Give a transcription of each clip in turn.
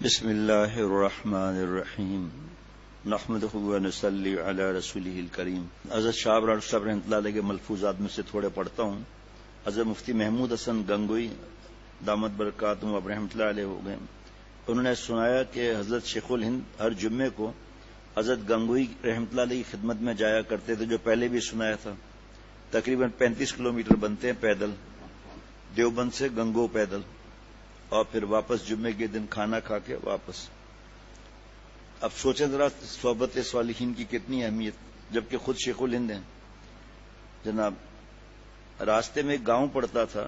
بسم اللہ الرحمن الرحیم نحمدہ ونصلی علی رسولہ الکریم۔ حضرت شاہ ابرار صاحب رحمۃ اللہ علیہ کے ملفوظات میں سے تھوڑے پڑھتا ہوں۔ حضرت مفتی محمود حسن گنگوئی دامت برکاتہم اب رحمۃ اللہ علیہ ہو گئے، انہوں نے سنایا کہ حضرت شیخ الہند ہر جمعے کو حضرت گنگوئی رحمۃ اللہ علیہ کی خدمت میں جایا کرتے تھے، جو پہلے بھی سنایا تھا۔ تقریباً 35 کلومیٹر بنتے ہیں پیدل، دیوبند سے گنگو پیدل، اور پھر واپس جمعے کے دن کھانا کھا کے واپس۔ اب سوچیں ذرا صحبت صالحین کی کتنی اہمیت، جبکہ خود شیخ الہند ہیں۔ جناب راستے میں ایک گاؤں پڑتا تھا،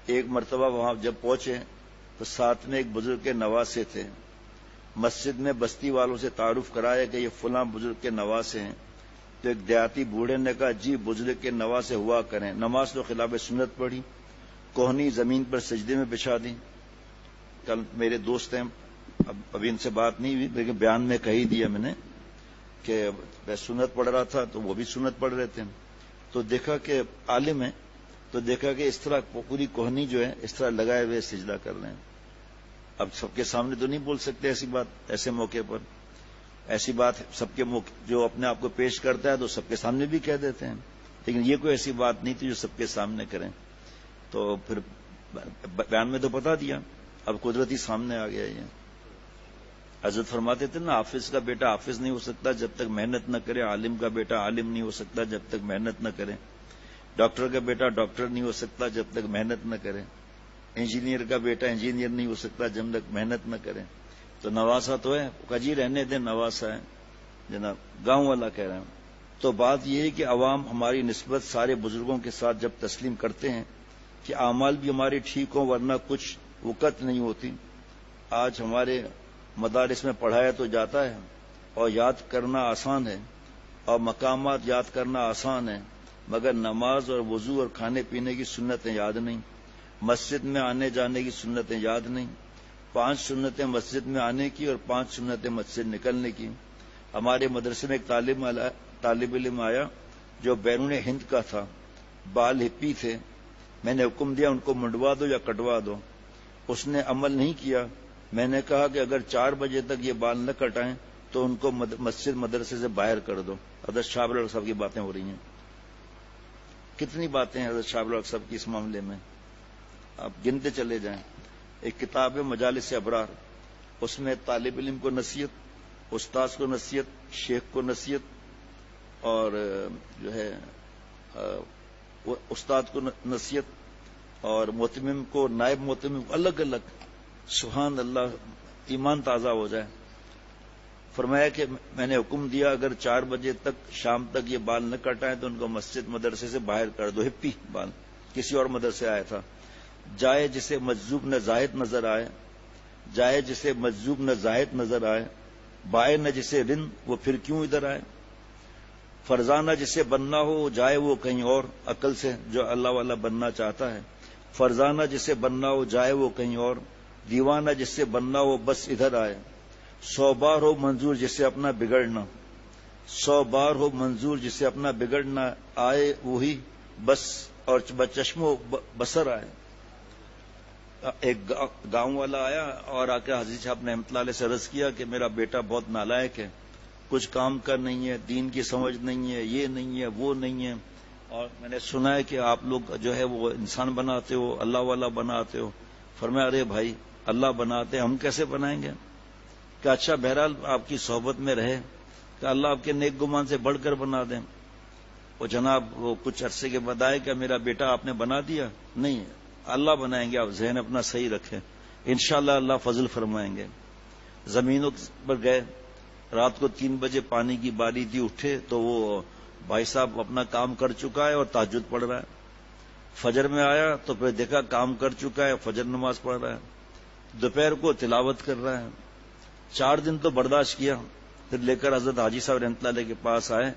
ایک مرتبہ وہاں جب پہنچے تو ساتھ میں ایک بزرگ کے نواسے تھے۔ مسجد میں بستی والوں سے تعارف کرایا کہ یہ فلاں بزرگ کے نواسے ہیں، تو ایک دیہاتی بوڑھے نے کہا جی بزرگ کے نواسے ہوا کریں۔ نماز تو خلاف سنت پڑھی، کوہنی زمین پر سجدے میں بچھا دی۔ کل میرے دوست ہیں، ابھی ان سے بات نہیں ہوئی لیکن بیان میں کہی دیا میں نے کہ میں سنت پڑھ رہا تھا تو وہ بھی سنت پڑھ رہے تھے، تو دیکھا کہ عالم ہے، تو دیکھا کہ اس طرح پوری کوہنی جو ہے اس طرح لگائے ہوئے سجدہ کر رہے ہیں۔ اب سب کے سامنے تو نہیں بول سکتے ایسی بات، ایسے موقع پر ایسی بات سب کے جو اپنے آپ کو پیش کرتا ہے تو سب کے سامنے بھی کہہ دیتے ہیں، لیکن یہ کوئی ایسی بات نہیں تھی جو سب کے سامنے کریں۔ تو پھر بیان میں تو بتا دیا، اب قدرتی سامنے آ گیا۔ یہ حضرت فرماتے تھے نا، حافظ کا بیٹا حافظ نہیں ہو سکتا جب تک محنت نہ کرے، عالم کا بیٹا عالم نہیں ہو سکتا جب تک محنت نہ کرے، ڈاکٹر کا بیٹا ڈاکٹر نہیں ہو سکتا جب تک محنت نہ کرے، انجینئر کا بیٹا انجینئر نہیں ہو سکتا جب تک محنت نہ کرے۔ تو نواسا تو ہے، کجی رہنے دیں، نواسا ہے جناب، گاؤں والا کہہ رہے ہیں۔ تو بات یہ ہے کہ عوام ہماری نسبت سارے بزرگوں کے ساتھ جب تسلیم کرتے ہیں کہ اعمال بھی ہمارے ٹھیک ہوں، ورنہ کچھ وقت نہیں ہوتی۔ آج ہمارے مدارس میں پڑھایا تو جاتا ہے اور یاد کرنا آسان ہے، اور مقامات یاد کرنا آسان ہے، مگر نماز اور وضو اور کھانے پینے کی سنتیں یاد نہیں، مسجد میں آنے جانے کی سنتیں یاد نہیں، 5 سنتیں مسجد میں آنے کی اور 5 سنتیں مسجد نکلنے کی۔ ہمارے مدرسے میں ایک طالب علم آیا جو بیرون ہند کا تھا، بال ہپی تھے، میں نے حکم دیا ان کو منڈوا دو یا کٹوا دو، اس نے عمل نہیں کیا۔ میں نے کہا کہ اگر 4 بجے تک یہ بال نہ کٹائیں تو ان کو مسجد مدرسے سے باہر کر دو۔ حضرت شاہ ابرار صاحب کی باتیں ہو رہی ہیں، کتنی باتیں ہیں حضرت شاہ ابرار صاحب کی اس معاملے میں، آپ گنتے چلے جائیں۔ ایک کتاب ہے مجالس ابرار، اس میں طالب علم کو نصیحت، استاذ کو نصیحت، شیخ کو نصیحت، اور جو ہے استاد کو نصیحت، اور متمم کو، نائب متمم کو، الگ الگ۔ سبحان اللہ، ایمان تازہ ہو جائے۔ فرمایا کہ میں نے حکم دیا اگر 4 بجے تک شام تک یہ بال نہ کٹائیں تو ان کو مسجد مدرسے سے باہر کر دو۔ ہپی بال، کسی اور مدرسے آیا تھا۔ جائے جسے مجذوب نہ زاہد نظر آئے، جائے جسے مجذوب نہ زاہد نظر آئے، بائے نہ جسے رند وہ پھر کیوں ادھر آئے، فرزانہ جسے بننا ہو جائے وہ کہیں اور، عقل سے جو اللہ والا بننا چاہتا ہے، فرزانہ جسے بننا ہو جائے وہ کہیں اور، دیوانہ جس سے بننا ہو بس ادھر آئے، 100 بار ہو منظور جسے اپنا بگڑنا، 100 بار ہو منظور جسے اپنا بگڑنا، آئے وہی بس اور بچشم و بصر آئے۔ ایک گاؤں والا آیا اور آ کے حاجی صاحب نے رحمۃ اللہ علیہ سے عرض کیا کہ میرا بیٹا بہت نالائق ہے، کچھ کام کر نہیں ہے، دین کی سمجھ نہیں ہے، یہ نہیں ہے، وہ نہیں ہے، اور میں نے سنا ہے کہ آپ لوگ جو ہے وہ انسان بناتے ہو، اللہ والا بناتے ہو۔ فرمایا ارے بھائی، اللہ بناتے ہم کیسے بنائیں گے؟ کہ اچھا بہرحال آپ کی صحبت میں رہے کہ اللہ آپ کے نیک گمان سے بڑھ کر بنا دیں۔ وہ جناب وہ کچھ عرصے کے بعد آئے کہ میرا بیٹا آپ نے بنا دیا؟ نہیں، اللہ بنائیں گے، آپ ذہن اپنا صحیح رکھیں، انشاءاللہ اللہ فضل فرمائیں گے۔ زمینوں پر گئے، رات کو 3 بجے پانی کی باری تھی، اٹھے تو وہ بھائی صاحب اپنا کام کر چکا ہے اور تہجد پڑھ رہا ہے۔ فجر میں آیا تو پھر دیکھا کام کر چکا ہے، فجر نماز پڑھ رہا ہے، دوپہر کو تلاوت کر رہا ہے۔ 4 دن تو برداشت کیا، پھر لے کر حضرت حاجی صاحب رحمۃ اللہ علیہ کے پاس آئے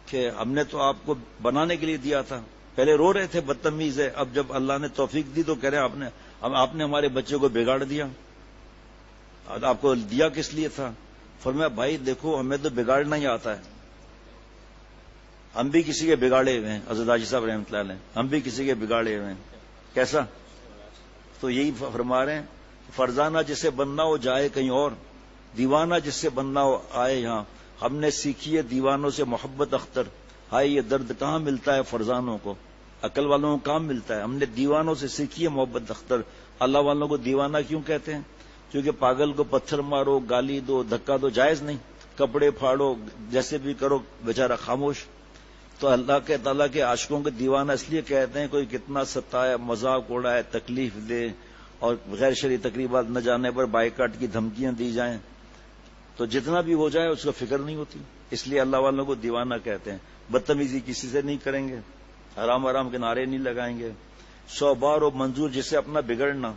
کہ ہم نے تو آپ کو بنانے کے لیے دیا تھا، پہلے رو رہے تھے بدتمیز ہے، اب جب اللہ نے توفیق دی تو کہہ رہے ہیں آپ نے ہمارے بچے کو بگاڑ دیا، آپ کو دیا کس لیے تھا؟ فرمایا بھائی دیکھو ہمیں تو بگاڑنا ہی آتا ہے، ہم بھی کسی کے بگاڑے ہوئے ہیں، حضرت حاجی صاحب رحمۃ اللہ علیہ ہم بھی کسی کے بگاڑے ہوئے ہیں۔ کیسا؟ تو یہی فرما رہے ہیں فرزانہ جسے بننا ہو جائے کہیں اور، دیوانہ جس سے بننا ہو آئے یہاں. ہم نے سیکھی ہے دیوانوں سے محبت اختر، ہائے یہ درد کہاں ملتا ہے فرزانوں کو، عقل والوں کو کہاں ملتا ہے. ہم نے دیوانوں سے سیکھی ہے محبت اختر. اللہ والوں کو دیوانہ کیوں کہتے ہیں؟ کیونکہ پاگل کو پتھر مارو، گالی دو، دھکا دو جائز نہیں، کپڑے پھاڑو، جیسے بھی کرو بیچارہ خاموش. تو اللہ کے تعالیٰ کے عاشقوں کے دیوانہ اس لیے کہتے ہیں کوئی کتنا ستائے، مذاق اڑائے، تکلیف دے اور غیر شرعی تقریبات نہ جانے پر بائیکاٹ کی دھمکیاں دی جائیں تو جتنا بھی ہو جائے اس کو فکر نہیں ہوتی. اس لیے اللہ والوں کو دیوانہ کہتے ہیں. بدتمیزی کسی سے نہیں کریں گے، حرام حرام کے نعرے نہیں لگائیں گے. 100 بار و منظور جسے اپنا بگڑنا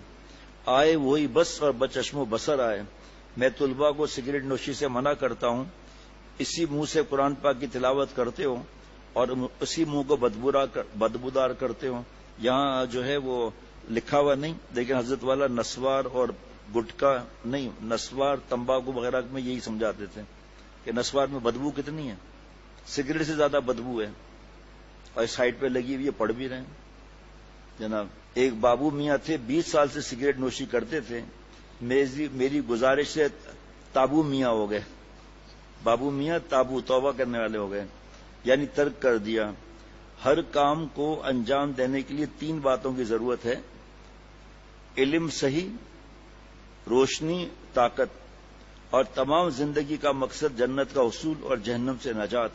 آئے وہی بس اور بچشم و بصر آئے. میں طلباء کو سگریٹ نوشی سے منع کرتا ہوں. اسی منہ سے قرآن پاک کی تلاوت کرتے ہو اور اسی منہ کو بدبودار کرتے ہو. یہاں جو ہے وہ لکھا ہوا نہیں، لیکن حضرت والا نسوار اور گٹکا نہیں، نسوار تمباکو وغیرہ میں یہی سمجھاتے تھے کہ نسوار میں بدبو کتنی ہے، سگریٹ سے زیادہ بدبو ہے. اور اس سائڈ پہ لگی ہوئی پڑھ بھی رہے ہیں جناب. ایک بابو میاں تھے، 20 سال سے سگریٹ نوشی کرتے تھے. میری گزارش سے تابو میاں ہو گئے. بابو میاں تابو، توبہ کرنے والے ہو گئے، یعنی ترک کر دیا. ہر کام کو انجام دینے کے لیے 3 باتوں کی ضرورت ہے: علم صحیح، روشنی، طاقت. اور تمام زندگی کا مقصد جنت کا حصول اور جہنم سے نجات.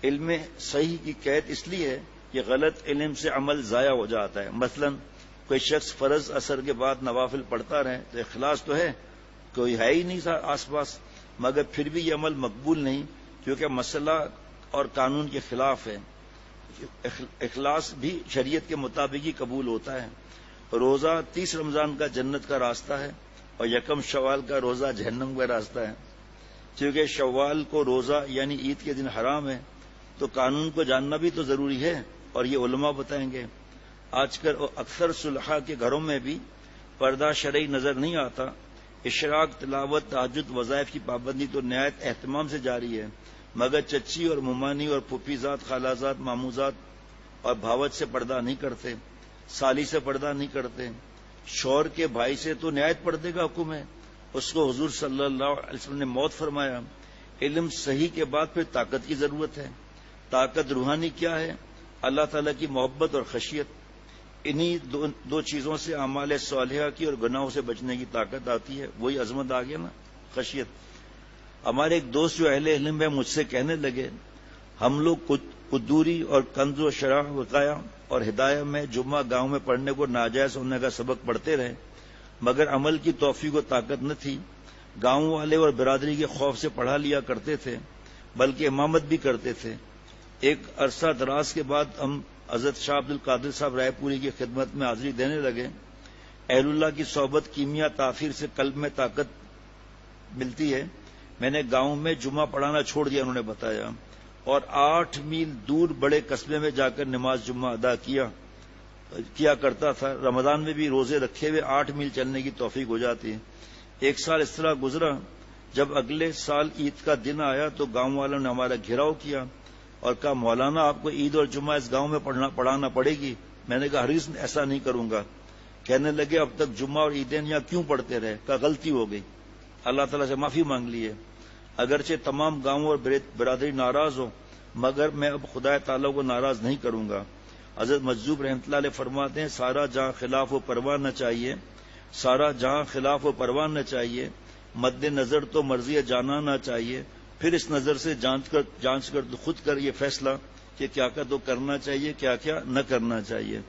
علم صحیح کی قید اس لیے ہے کہ غلط علم سے عمل ضائع ہو جاتا ہے. مثلا کوئی شخص فرض اثر کے بعد نوافل پڑھتا رہے تو اخلاص تو ہے، کوئی ہے ہی نہیں آس پاس، مگر پھر بھی یہ عمل مقبول نہیں کیونکہ مسئلہ اور قانون کے خلاف ہے. اخلاص بھی شریعت کے مطابق ہی قبول ہوتا ہے. روزہ 30 رمضان کا جنت کا راستہ ہے اور 1 شوال کا روزہ جہنم کا راستہ ہے. کیونکہ شوال کو روزہ یعنی عید کے دن حرام ہے تو قانون کو جاننا بھی تو ضروری ہے، اور یہ علماء بتائیں گے. آج کل اکثر صلحاء کے گھروں میں بھی پردہ شرعی نظر نہیں آتا. اشراق، تلاوت، تہجد، وظائف کی پابندی تو نہایت اہتمام سے جاری ہے، مگر چچی اور ممانی اور پھوپھی ذات، خالہ ذات، ماموں ذات اور بھاوت سے پردہ نہیں کرتے، سالی سے پردہ نہیں کرتے. شوہر کے بھائی سے تو نہایت پردے کا حکم ہے، اس کو حضور صلی اللہ علیہ وسلم نے موت فرمایا. علم صحیح کے بعد پھر طاقت کی ضرورت ہے. طاقت روحانی کیا ہے؟ اللہ تعالیٰ کی محبت اور خشیت. انہی 2 چیزوں سے اعمال صالحہ کی اور گناہوں سے بچنے کی طاقت آتی ہے. وہی عظمت آ گیا نا، خشیت. ہمارے ایک دوست جو اہل علم ہے مجھ سے کہنے لگے ہم لوگ قدوری اور کنز و شرح وقایا اور ہدایہ میں جمعہ گاؤں میں پڑھنے کو ناجائز ہونے کا سبق پڑھتے رہے، مگر عمل کی توفیق و طاقت نہ تھی. گاؤں والے اور برادری کے خوف سے پڑھا لیا کرتے تھے، بلکہ امامت بھی کرتے تھے. ایک عرصہ دراز کے بعد ہم حضرت شاہ عبد القادر صاحب رائے پوری کی خدمت میں حاضری دینے لگے. اہل اللہ کی صحبت، کیمیا، تاثیر سے قلب میں طاقت ملتی ہے. میں نے گاؤں میں جمعہ پڑھانا چھوڑ دیا، انہوں نے بتایا، اور 8 میل دور بڑے قصبے میں جا کر نماز جمعہ ادا کیا کرتا تھا. رمضان میں بھی روزے رکھے ہوئے 8 میل چلنے کی توفیق ہو جاتی ہے. 1 سال اس طرح گزرا. جب اگلے سال عید کا دن آیا تو گاؤں والوں نے ہمارا گھیراؤ کیا اور کہا مولانا آپ کو عید اور جمعہ اس گاؤں میں پڑھانا پڑے گی. میں نے کہا ہرگز ایسا نہیں کروں گا. کہنے لگے اب تک جمعہ اور عیدین یہاں کیوں پڑھتے رہے؟ کہا غلطی ہو گئی، اللہ تعالیٰ سے معافی مانگ لی ہے. اگرچہ تمام گاؤں اور برادری ناراض ہو مگر میں اب خدا تعالیٰ کو ناراض نہیں کروں گا. حضرت مجذوب رحمۃ اللہ علیہ فرماتے ہیں سارا جہاں خلاف و پرواہ نہ چاہیے، سارا جہاں خلاف و پرواہ نہ چاہیے، مد نظر تو مرضی جانا نہ چاہیے. پھر اس نظر سے جانچ کر خود کر یہ فیصلہ کہ کیا کیا تو کرنا چاہیے، کیا کیا نہ کرنا چاہیے.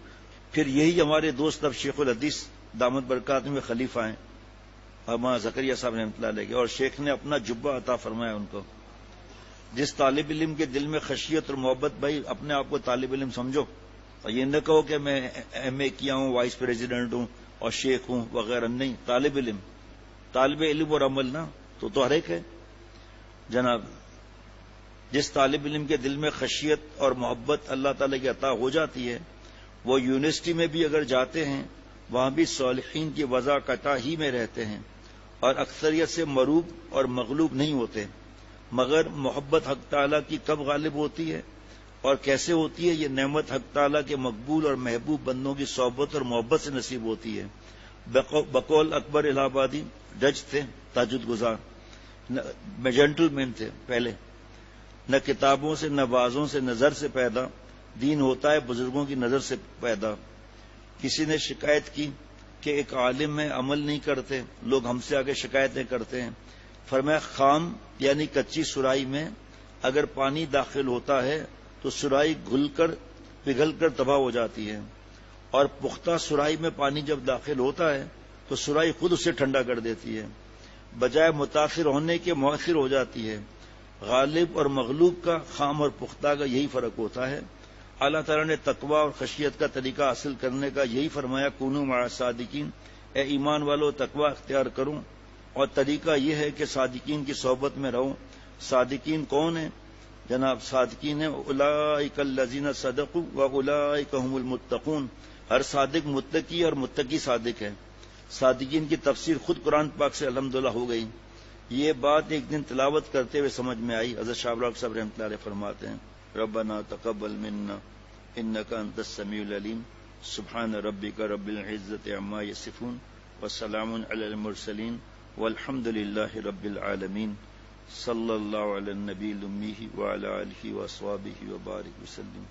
پھر یہی ہمارے دوست اب شیخ الحدیث دامت برکات میں خلیفہ ہیں، ہمارا زکریا صاحب رحمۃ اللہ علیہ کے، اور شیخ نے اپنا جبہ عطا فرمایا ان کو. جس طالب علم کے دل میں خشیت اور محبت، بھائی اپنے آپ کو طالب علم سمجھو، اور یہ نہ کہو کہ میں ایم اے کیا ہوں، وائس پریزیڈنٹ ہوں اور شیخ ہوں وغیرہ. نہیں، طالب علم اور عمل نا تو ہر ایک ہے جناب. جس طالب علم کے دل میں خشیت اور محبت اللہ تعالی کی عطا ہو جاتی ہے، وہ یونیورسٹی میں بھی اگر جاتے ہیں وہاں بھی صالحین کی وضع قطع ہی میں رہتے ہیں اور اکثریت سے مروب اور مغلوب نہیں ہوتے. مگر محبت حق تعالی کی کب غالب ہوتی ہے اور کیسے ہوتی ہے؟ یہ نعمت حق تعالی کے مقبول اور محبوب بندوں کی صحبت اور محبت سے نصیب ہوتی ہے. بقول اکبر الہ آبادی جج تھے، تہجد گزار، جینٹل مین تھے پہلے، نہ کتابوں سے نہ بازوں سے نظر سے پیدا، دین ہوتا ہے بزرگوں کی نظر سے پیدا۔ کسی نے شکایت کی کہ ایک عالم میں عمل نہیں کرتے، لوگ ہم سے آگے شکایتیں کرتے ہیں۔ فرمایا خام یعنی کچی سرائی میں اگر پانی داخل ہوتا ہے تو سرائی گھل کر پگھل کر تباہ ہو جاتی ہے، اور پختہ سرائی میں پانی جب داخل ہوتا ہے تو سرائی خود اسے ٹھنڈا کر دیتی ہے، بجائے متاثر ہونے کے مؤثر ہو جاتی ہے۔ غالب اور مغلوب کا، خام اور پختہ کا یہی فرق ہوتا ہے۔ اللہ تعالیٰ نے تقویٰ اور خشیت کا طریقہ حاصل کرنے کا یہی فرمایا، کونوا مع الصادقین، اے ایمان والو تقویٰ اختیار کرو، اور طریقہ یہ ہے کہ صادقین کی صحبت میں رہو۔ صادقین کون ہیں جناب؟ صادقین ہیں اولئک الذین صدقوا واولئک هم المتقون۔ ہر صادق متقی اور متقی صادق ہے۔ صادقین کی تفسیر خود قرآن پاک سے الحمدللہ ہو گئی۔ یہ بات ایک دن تلاوت کرتے ہوئے سمجھ میں آئی۔ حضرت شاہ ابراہیم صاحب رحمۃ اللہ علیہ فرماتے ہیں، ربنا تقبل منا انک انت السمیع العلیم، سبحان ربک رب العزۃ عما یصفون، وسلام علی المرسلین، والحمد للہ رب العالمین، صلی اللہ علی النبی الامی وعلی آلہ واصحابہ وبارک وسلم۔